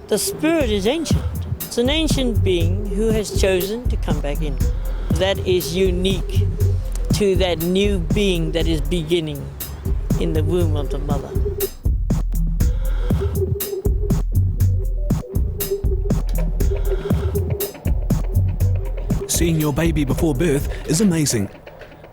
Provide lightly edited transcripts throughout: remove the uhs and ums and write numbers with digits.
The spirit is ancient. It's an ancient being who has chosen to come back in. That is unique to that new being that is beginning in the womb of the mother. Seeing your baby before birth is amazing.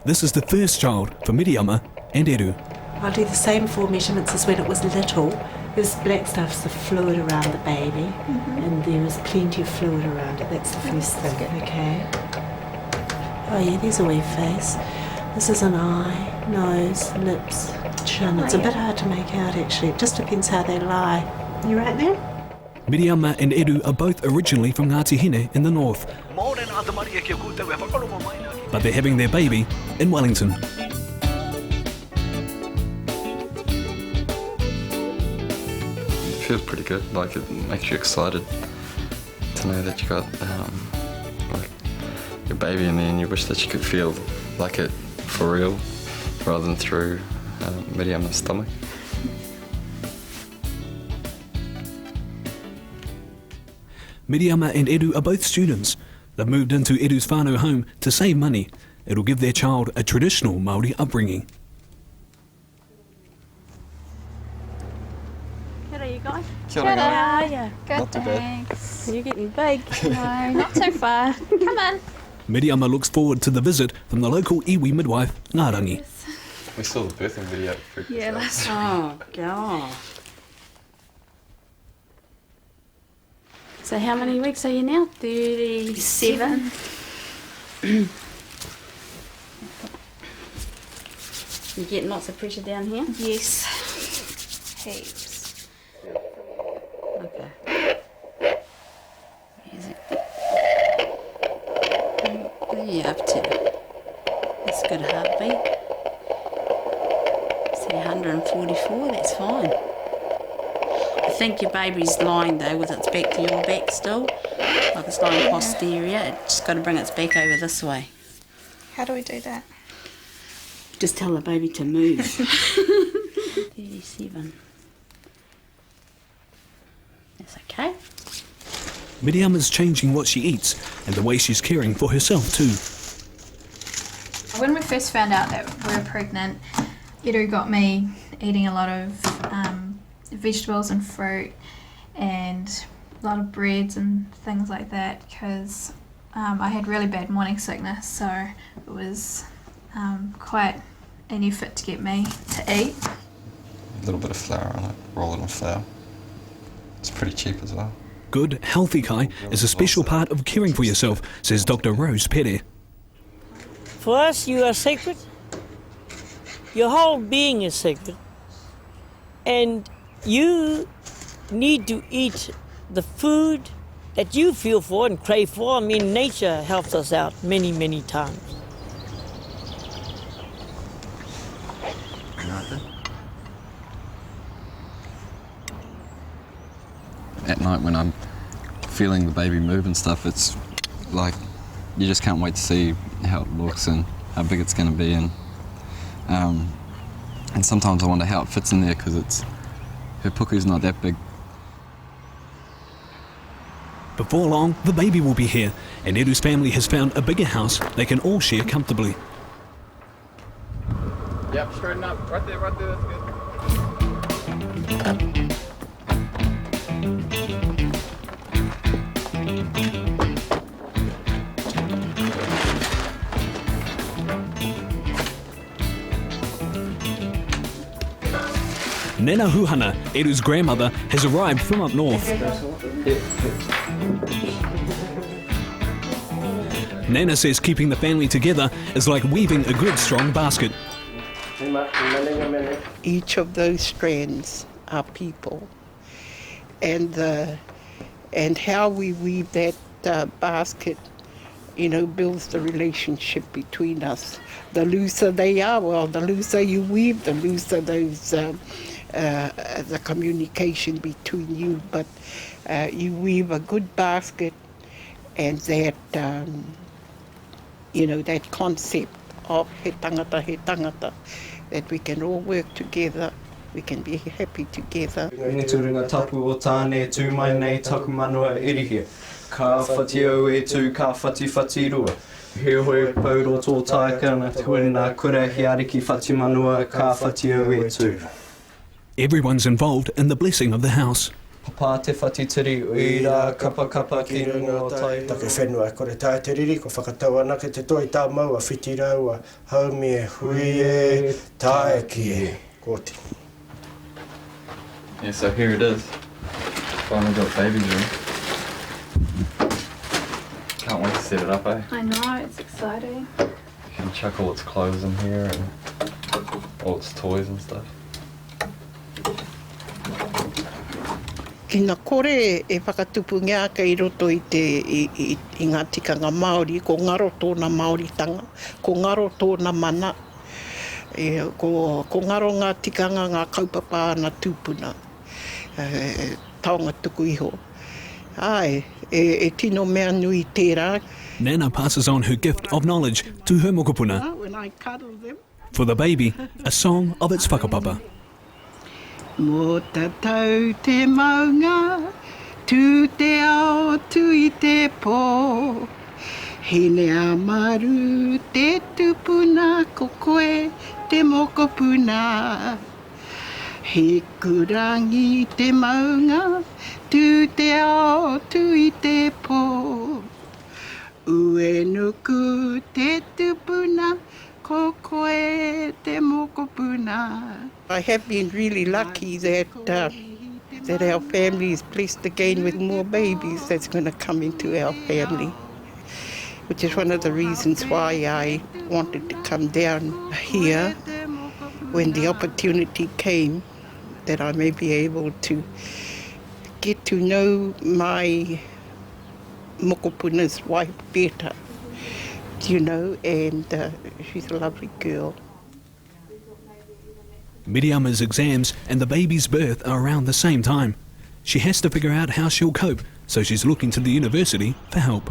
This is the first child for Miriama and Eru. I'll do the same 4 measurements as when it was little. This black stuff's the fluid around the baby, and there is plenty of fluid around it. That's the first thing, okay? Oh yeah, there's a wee face. This is an eye, nose, lips, chin. It's a bit hard to make out actually. It just depends how they lie. You right there? Miriama and Eru are both originally from Ngāti Hine in the north, but they're having their baby in Wellington. It feels pretty good, like it makes you excited to know that you got like your baby in there, and you wish that you could feel like it for real rather than through Miriama's stomach. Miriama and Eru are both students. They've moved into Eru's whānau home to save money. It'll give their child a traditional Māori upbringing. G'day you guys. Kia ora. How are you? Good, Not too bad. thanks. You're getting big. No, not too far. Come on. Miriama looks forward to the visit from the local iwi midwife, Ngārangi. We saw the birthing video. Yeah, that's Oh God. So how many weeks are you now? 37. You getting lots of pressure down here? Yes. Heaps. Okay. Is it? What are you up to? That's a good heartbeat. See, 144, that's fine. I think your baby's lying though with its back to your back still. Like it's lying posterior. It's just got to bring its back over this way. How do we do that? Just tell the baby to move. 37. That's okay. Miriama's changing what she eats and the way she's caring for herself too. When we first found out that we were pregnant, Eru got me eating a lot of vegetables and fruit and a lot of breads and things like that because I had really bad morning sickness, so it was quite an effort to get me to eat. A little bit of flour on it, roll it in flour. It's pretty cheap as well. Good, healthy kai is a special part of caring for yourself, says Dr. Rose Pere. For us, you are sacred. Your whole being is sacred. And you need to eat the food that you feel for and crave for. I mean, nature helps us out many, many times. At night when I'm feeling the baby move and stuff, it's like you just can't wait to see how it looks and how big it's going to be, and sometimes I wonder how it fits in there because her puku's not that big. Before long, the baby will be here, and Eru's family has found a bigger house they can all share comfortably. Yep, straighten up. Right there, that's good. Nena Huhana, Eru's grandmother, has arrived from up north. Nana says keeping the family together is like weaving a good, strong basket. Each of those strands are people, and how we weave that basket, builds the relationship between us. The looser they are, well, the looser you weave, the looser the communication between you. But you weave a good basket, and that that concept of he tangata, that we can all work together we can be happy together. Ngā turinga tapu o tāne tū mai nei taku manua irihia. Ka whatio e tū, ka whati rua. He hoi pauro tō taikana tuina kura he ariki whati manua ka whatio e tū. Everyone's involved in the blessing of the house. Papa te whati tiri uira kapa ki runga o tai. Take whenua, kore tae te riri, ko whakatau ana ke te toi tā maua, whiti raua, haumi e hui e, tae ki e, kōti. Yeah, so here it is. Finally got baby's room. Can't wait to set it up, eh? I know, it's exciting. You can chuck all its clothes in here and all its toys and stuff. Ki ngā kore e whakatupu ngā kei roto i ngā tikanga Māori, ko ngaro tōna Māoritanga, ko ngaro tōna mana, ko ngaro ngā tikanga ngā kaupapa ana tūpuna, taonga tuku iho. Ai, e tino mea nui tērā. Nana passes on her gift of knowledge to her mokopuna. When I cuddle them. For the baby, a song of its whakapapa. Mō tātou te maunga, tū te ao, tū i te pō. He Ahuru te tupuna, ko koe te mokopuna. He kurangi te maunga, tū te ao, tū i te pō. Ue nuku te tupuna, ko koe te mokopuna. I have been really lucky that our family is blessed again with more babies that's going to come into our family, which is one of the reasons why I wanted to come down here when the opportunity came, that I may be able to get to know my mokopuna's wife better, you know, and she's a lovely girl. Miriama's exams and the baby's birth are around the same time. She has to figure out how she'll cope, so she's looking to the university for help.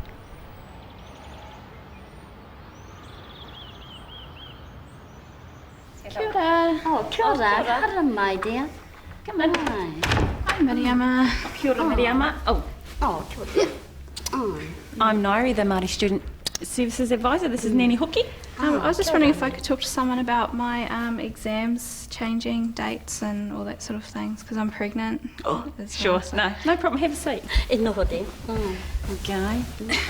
Kia ora. Oh, kia ora. Kia ora, my dear. Come on. Hi, Miriama. Kia ora, Miriama. Oh, kia ora. I'm Nairi, the Māori Student Services Advisor. This is Nani Hoki. I was just wondering if I could talk to someone about my exams changing dates and all that sort of things, because I'm pregnant. Sure, no problem. Have a seat. E noho te. Okay.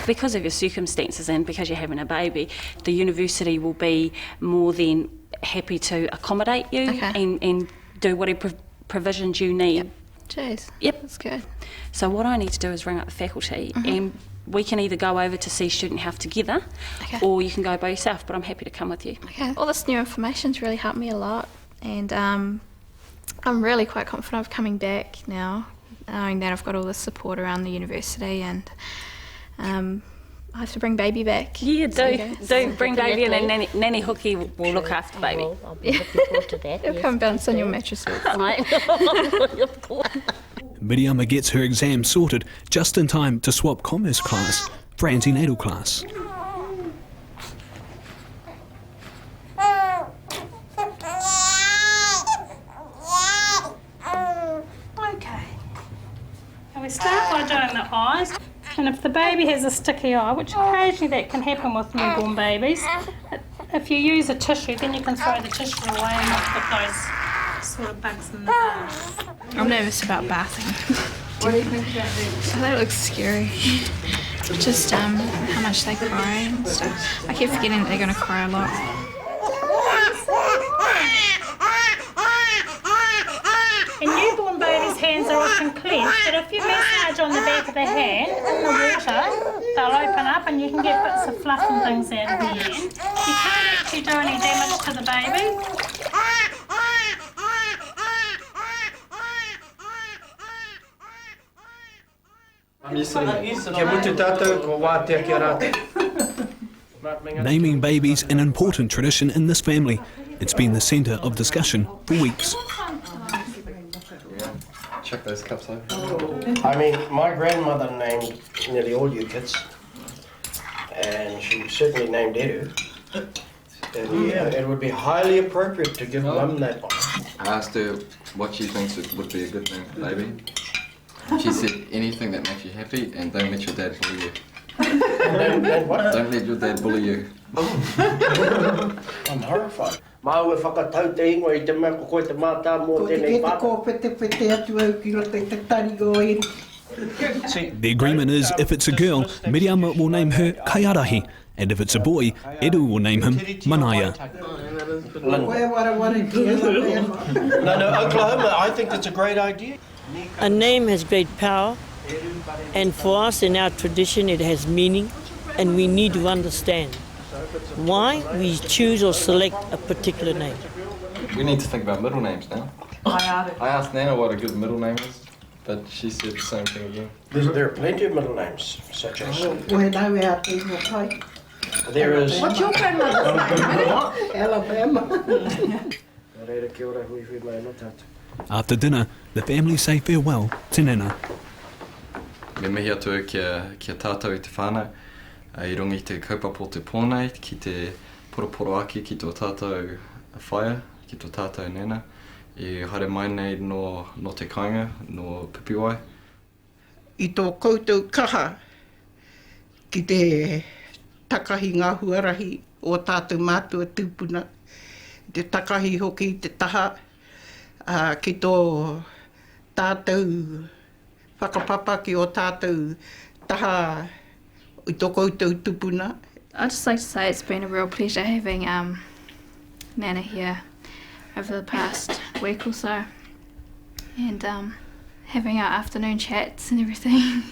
Because of your circumstances and because you're having a baby, the university will be more than happy to accommodate you and do whatever provisions you need. Jeez. Yep. That's good. So what I need to do is ring up the faculty and we can either go over to see Student Health together or you can go by yourself, but I'm happy to come with you. Okay. All this new information's really helped me a lot, and I'm really quite confident of coming back now, knowing that I've got all this support around the university, and I have to bring baby back. Yeah, do bring baby in, and Nani Hoki will look after baby. I'll be looking forward to that. It'll come bounce on your mattresses. Of course. Miriama gets her exam sorted just in time to swap commerce class for antenatal class. Okay. And we start by doing the eyes. And if the baby has a sticky eye, which occasionally that can happen with newborn babies, if you use a tissue, then you can throw the tissue away and not put those sort of bugs in the bath. I'm nervous about bathing. What do you think about that? That looks scary. Just how much they cry and stuff. I keep forgetting that they're going to cry a lot. And newborn babies' hands are often clenched, but if you massage on the back of the hand in the water, they'll open up and you can get bits of fluff and things out of the end. You can't actually do any damage to the baby. Naming babies an important tradition in this family. It's been the centre of discussion for weeks. Check those cups over. I mean, my grandmother named nearly all you kids, and she certainly named Eru. And it would be highly appropriate to give Mum that one. I asked her what she thinks would be a good name for the baby. She said anything that makes you happy and don't let your dad bully you. And what? Don't let your dad bully you. I'm horrified. Mau e whakatau te ingoa I te mea ko koe te mātā mō tēnei pāta. Ko te pete atu au ki lo te tari go iri. The agreement is if it's a girl, Miriama will name her Kaiarahi, and if it's a boy, Edu will name him Manaia. No, Oklahoma, I think that's a great idea. A name has great power, and for us in our tradition it has meaning, and we need to understand why we choose or select a particular name. We need to think about middle names now. I asked Nana what a good middle name is, but she said the same thing again. There are plenty of middle names, such as... Whanau out there, okay? There is... What's your grandmother's name? Alabama. After dinner, the family say farewell to Nana. Me mihi atu kia tātou I te whānau, I rongi te kaupapa o te pōnei, ki te poroporo aki ki tō tātou whaia, ki tō tātou nena, I haere mai nei no te kāinga, no pipiwai. I tō koutou kaha, ki te takahi ngā huarahi o tātou mātua tūpuna, te takahi hoki I te taha, ki tō tātou whakapapa ki o tātou taha I tō koutou tupuna. I'd just like to say it's been a real pleasure having Nana here over the past week or so, and having our afternoon chats and everything.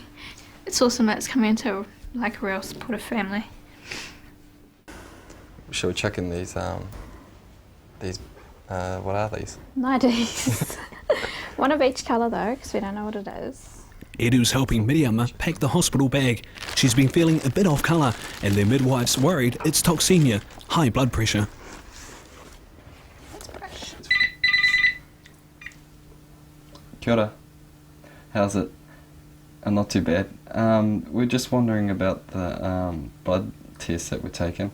It's awesome that it's coming into like a real supportive family. Shall we chuck in these, what are these? 90s. One of each colour though, because we don't know what it is. Edu's helping Miriama pack the hospital bag. She's been feeling a bit off colour, and their midwife's worried it's toxemia, high blood pressure. Kia ora. How's it? Not too bad. We're just wondering about the blood test that we're taking.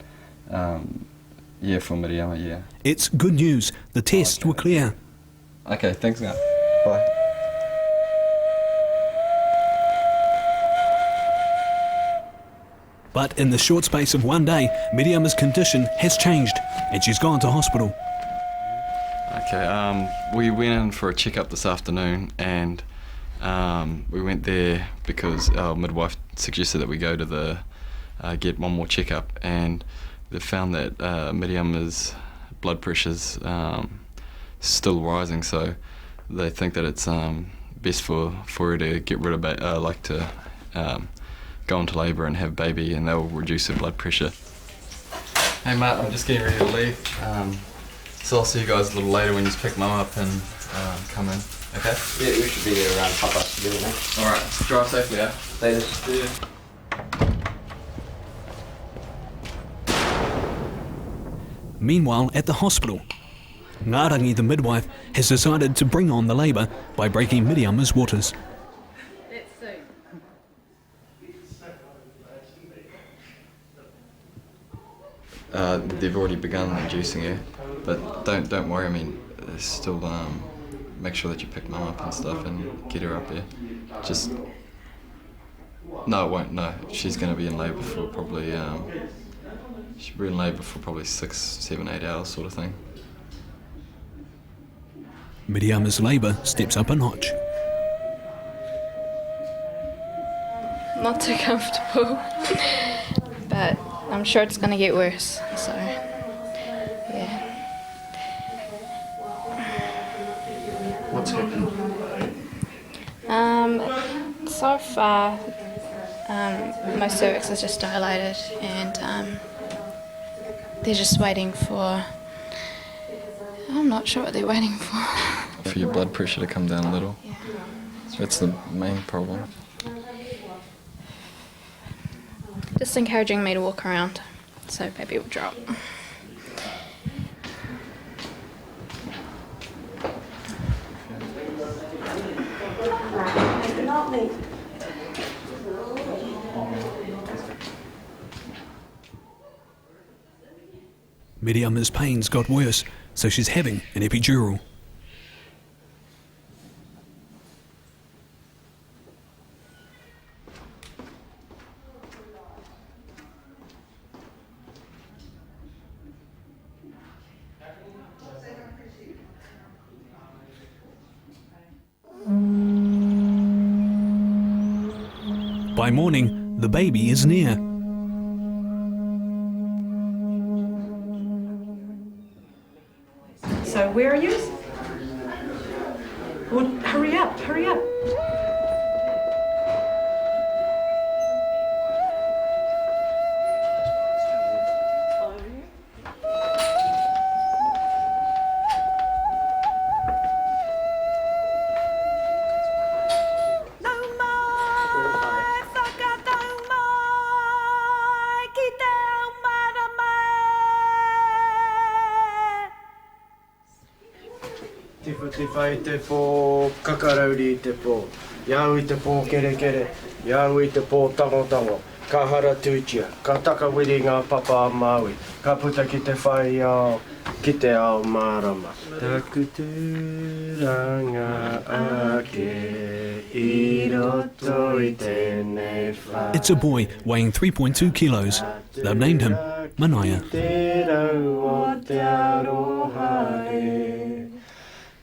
Yeah, for Miriama, yeah. It's good news. The tests were clear. Okay, thanks, Ngā. Bye. But in the short space of one day, Miriama's condition has changed, and she's gone to hospital. Okay, we went in for a checkup this afternoon, and we went there because our midwife suggested that we go to get one more checkup, and they found that Miriama's blood pressure's still rising, so they think that it's best for her to get rid of go into labour and have a baby, and they'll reduce her blood pressure. Hey Matt, I'm just getting ready to leave. So I'll see you guys a little later when you pick Mum up and come in, okay? Yeah, we should be there around 5:30 together now. Alright, drive safely, yeah? See you. Meanwhile, at the hospital, Ngārangi, the midwife, has decided to bring on the labour by breaking Miriama's waters. They've already begun inducing her, but don't worry. I mean, still make sure that you pick Mum up and stuff and get her up here. Just no, it won't. No, she's going to be in labour for probably she'll be in labour for probably 6, 7, 8 hours, sort of thing. Miriama's labour steps up a notch. Not too comfortable, but I'm sure it's going to get worse, so yeah. What's happened? So far, my cervix is just dilated, and they're just waiting for, I'm not sure what they're waiting for. For your blood pressure to come down a little. Yeah. That's the main problem. Just encouraging me to walk around so baby will drop. Miriama's pains got worse, so she's having an epidural. By morning, the baby is near. So where are you? Well, hurry up, hurry up. Te whai te pō kakarauri i te pō, iau i te pō kere kere, iau i te pō tango tango, ka hara tūtia, ka taka wiri ngā papa a Māui, ka puta ki te whai ao, ki te ao mārama. Taku tūranga ake, i roto i tēnei whai. It's a boy weighing 3.2 kilos. They've named him Manaia. Te rau o te aroha e,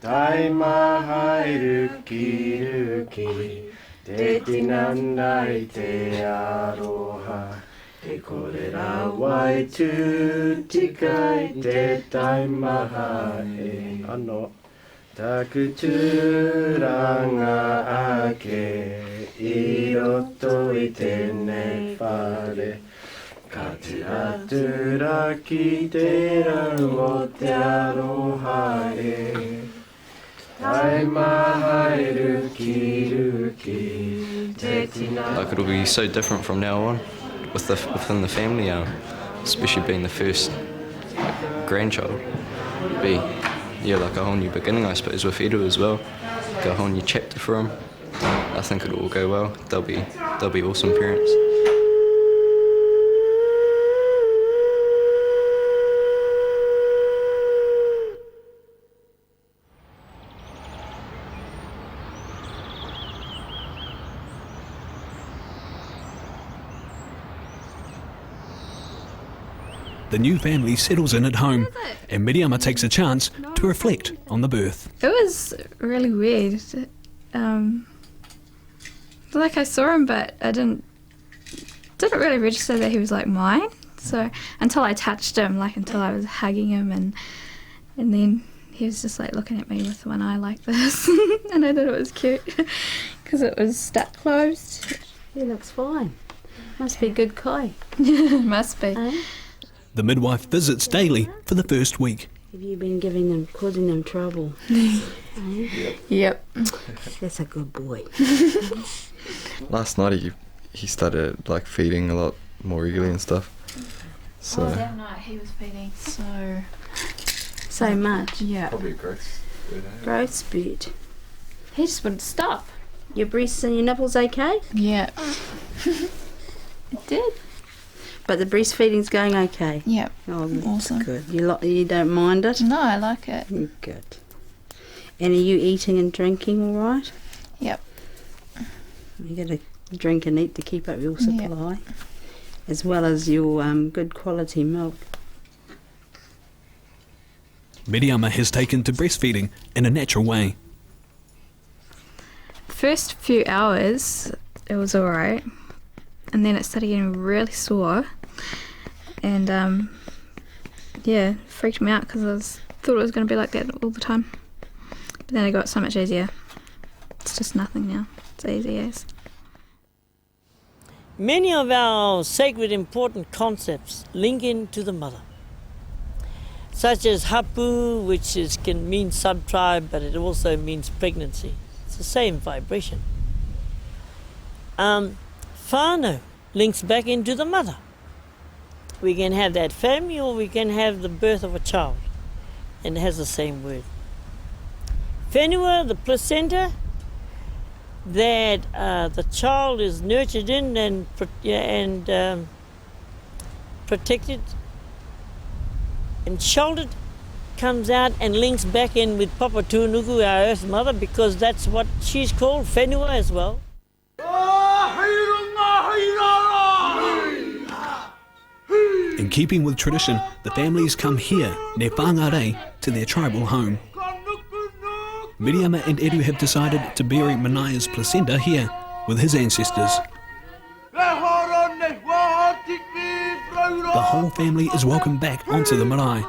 tai mahai ruki ruki, te tinana i te aroha, te korera wai tū tika i te tai maha e. Anō. Taku tūranga ake, i roto i tēnei whare, ka tura ki te rau o te aroha e. Like it'll be so different from now on within the family, especially being the first grandchild. It'll be like a whole new beginning, I suppose, with Edu as well. Like a whole new chapter for him. I think it'll all go well. They'll be awesome parents. The new family settles in at home, and Miriama takes a chance to reflect on the birth. It was really weird. Like I saw him, but I didn't really register that he was like mine. So until I touched him, until I was hugging him, and then he was just like looking at me with one eye like this, and I thought it was cute because it was stuck closed. He looks fine. Must be good kai. Must be. The midwife visits daily for the first week. Have you been causing them trouble? Yep. That's a good boy. Last night he started feeding a lot more regularly and stuff. So that night he was feeding so much. Yeah. Probably a growth spurt. Growth spurt. He just wouldn't stop. Your breasts and your nipples okay? Yeah. It did. But the breastfeeding's going okay? Yep. Oh, that's awesome. Good. You don't mind it? No, I like it. Good. And are you eating and drinking all right? Yep. You got to drink and eat to keep up your supply, as well as your good quality milk. Miriama has taken to breastfeeding in a natural way. First few hours, it was all right. And then it started getting really sore, and freaked me out because I thought it was going to be like that all the time. But then it got so much easier. It's just nothing now. It's easy as. Many of our sacred important concepts link into the mother, such as hapu, which can mean sub-tribe, but it also means pregnancy. It's the same vibration. Whānau links back into the mother. We can have that family or we can have the birth of a child, and it has the same word. Whenua, the placenta, that the child is nurtured in and protected and sheltered, comes out and links back in with Papa Tūnuku, our Earth Mother, because that's what she's called, whenua as well. In keeping with tradition, the families come here, near Whangārei, to their tribal home. Miriama and Eru have decided to bury Manaia's placenta here with his ancestors. whole family is welcomed back onto the marae.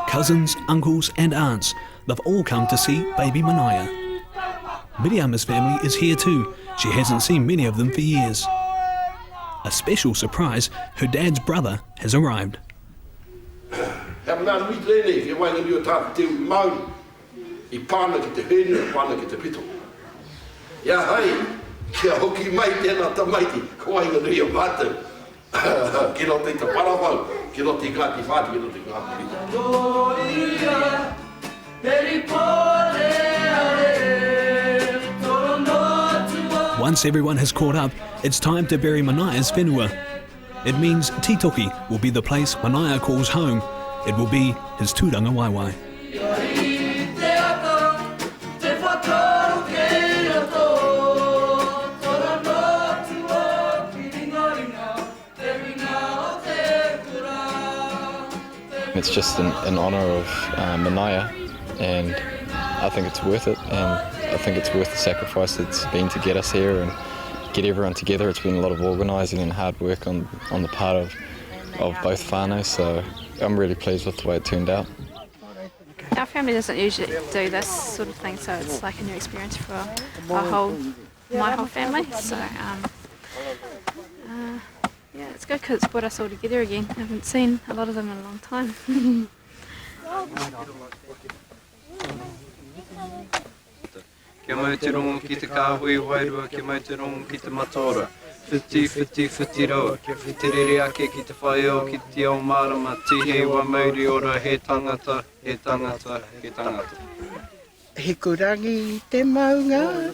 Cousins, uncles and aunts, they've all come to see baby Manaia. Miriama's family is here too. She hasn't seen many of them for years. A special surprise, her dad's brother has arrived. I pāna ki te hēnu, pāna ki te pito. Ia hei, kia hoki mai tēnā tamaiti, ko ainga nui o mātou. Ki no te parawau, ki no te kāti whāti, ki no te kāti pito. Once everyone has caught up, it's time to bury Manaia's whenua. It means Titoki will be the place Manaia calls home. It will be his tūranga waiwai. It's just in honour of Manaia, and I think it's worth it, and I think it's worth the sacrifice it's been to get us here and get everyone together. It's been a lot of organising and hard work on the part of both whānau, so I'm really pleased with the way it turned out. Our family doesn't usually do this sort of thing, so it's like a new experience for my whole family. So yeah, it's good because it's brought us all together again. I haven't seen a lot of them in a long time. Kia mau te rongo ki te kāhui wairua, kia mau te rongo ki te matora. Whiti, whiti, whiti roa, kia whiti rere ake ki te whaiao ki te ao marama. Tihe wa Māori ora, he tangata, he tangata, he tangata. He kurangi i te maunga,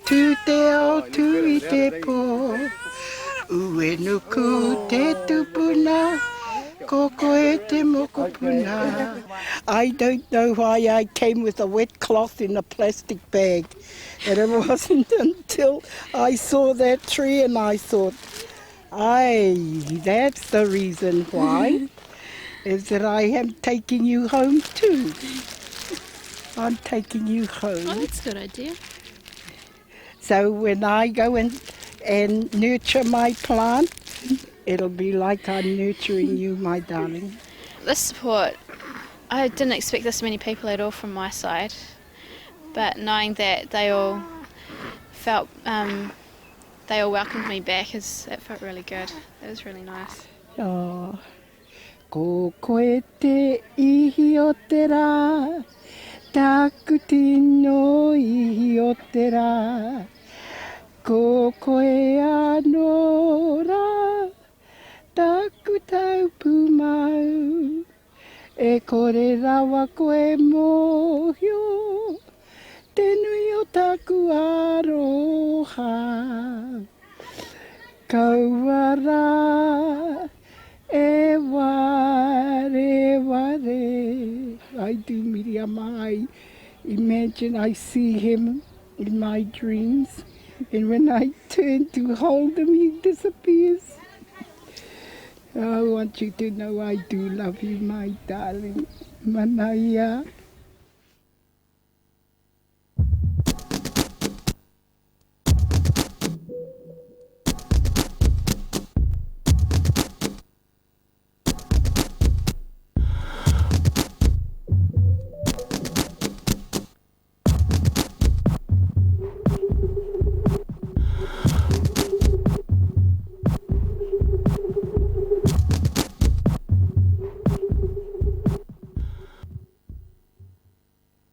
tū te ao tū i te pō. Ue nuku te tupuna, koko e te mokopuna. I don't know why I came with a wet cloth in a plastic bag. And it wasn't until I saw that tree and I thought, that's the reason why, is that I am taking you home too. I'm taking you home. Oh, that's a good idea. So when I go and nurture my plant, it'll be like I'm nurturing you, my darling. This support, I didn't expect this many people at all from my side, but knowing that they all felt, they all welcomed me back, that felt really good. It was really nice. Oh, ko koe te ihi o te rā, taku tino ihi o te rā. Ko koe anō rā, taku taupu mau. E kore rawa koe mōhio, te nui o taku aroha. Kaua rā, e ware. I do Miriama, I imagine I see him in my dreams. And when I turn to hold him, he disappears. I want you to know I do love you, my darling. Manaia.